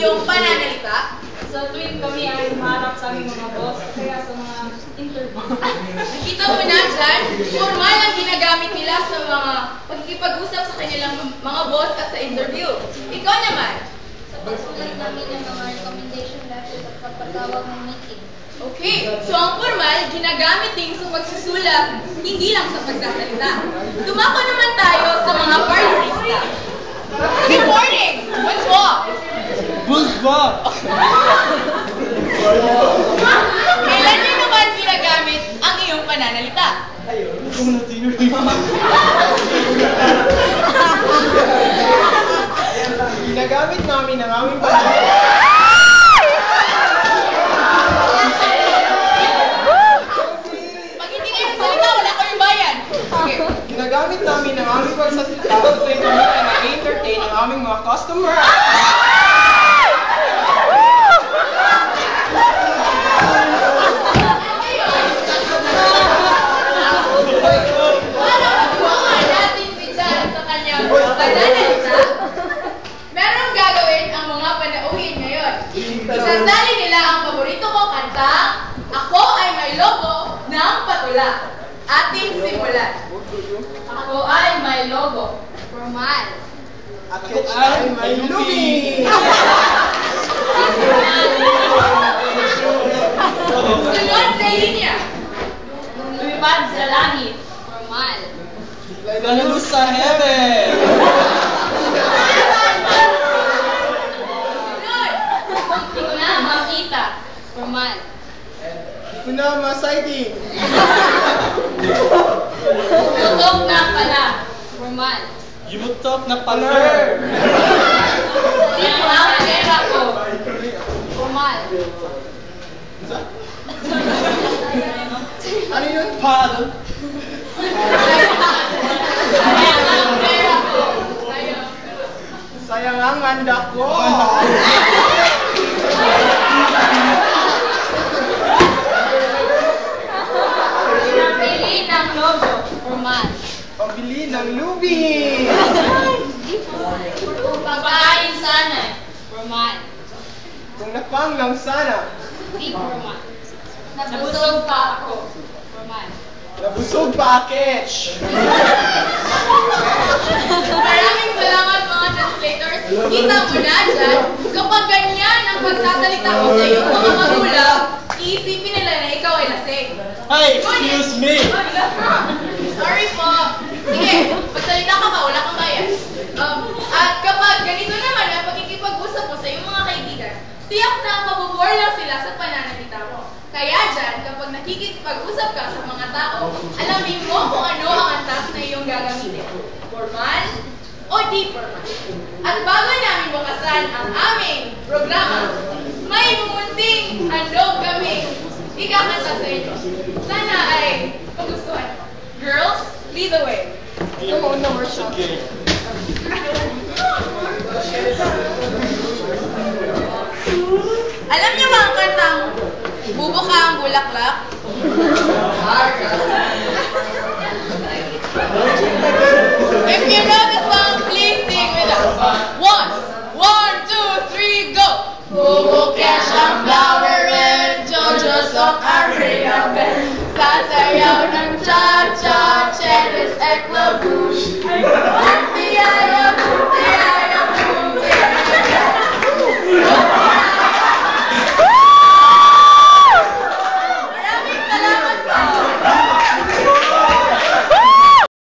iyong pananalita? Sa tuwing kami ay humarap sa aming mga boss, kaya sa mga interview. Nakita mo na dyan, formal ang ginagamit nila sa mga pagkikipag-usap sa kanilang mga boss at sa interview. Ikaw naman? Sa pagsulat namin ng mga recommendation letters at pagpatawag ng meeting. Okay, so ang formal, ginagamit din sa pagsusulat, hindi lang sa pagsasalita. Dumako naman tayo sa mga parlorista. Good morning! What's up? Bulba! Kailan nyo naman ginagamit ang iyong pananalita? Ginagamit namin ang aming pananalita. Pag hindi kayo salita, wala kayong bayan. Okay. Ginagamit namin ang aming pagsasalita tuwing kami ay na-entertain ang aming mga customer. Para makuha natin si Jan sa kanyang pananalita, merong gagawin ang mga panauhin ngayon. Isasali nila ang paborito kong kanta, Ako ay may logo ng patula. Ating simulan. Ako ay may logo. Formal. Ako ay may lubi! Sunod na linya. Lumipad sa langit. Formal. Ganun sa heaven! Sunod. Hindi ko na makita. Formal. Hindi ko na ma-sighting. Tutok na pala. Formal. Yumutok na paler! Di ang pera ko. Formal. Ano yun? Paddle? Sayang ang pera ko. Sayang. Sayang ang handa ko! Napili ng logo. Formal. Pabili ng lubi! Pagkain sana. Formal. Kung napang lang sana, Di formal. Nabusog pa ako. Formal. nabusog pa Ketch! Maraming salamat mga translators. Kita mo na dyan, kapag ganyan ang pagsasalita mo sa iyong mga magulang, iisipin nila na ikaw ay lasing. Hey, excuse me! Sorry po. Sige, magsalita ka pa, wala kang bayad. At kapag ganito naman ang pagkikipag-usap mo sa iyong mga kaibigan, tiyak na mabubor lang sila sa pananalita mo. Kaya dyan, kapag nakikipag-usap ka sa mga tao, alamin mo kung ano ang antas na iyong gagamitin. Formal o di formal. At bago namin bukasan ang aming programa, may mumunting handog kami ikakanta sa inyo. Sana ay magustuhan mo. Girls, lead the way. Come on, no more shots. Alam niyo ba ang kantang Bubuka ang Bulaklak? If you know the song, please sing with us. One, two, three, go! Bubukya siyang flower red, Jojo-sok ang red. Sasayaw ng cha-cha, check this eclabouche.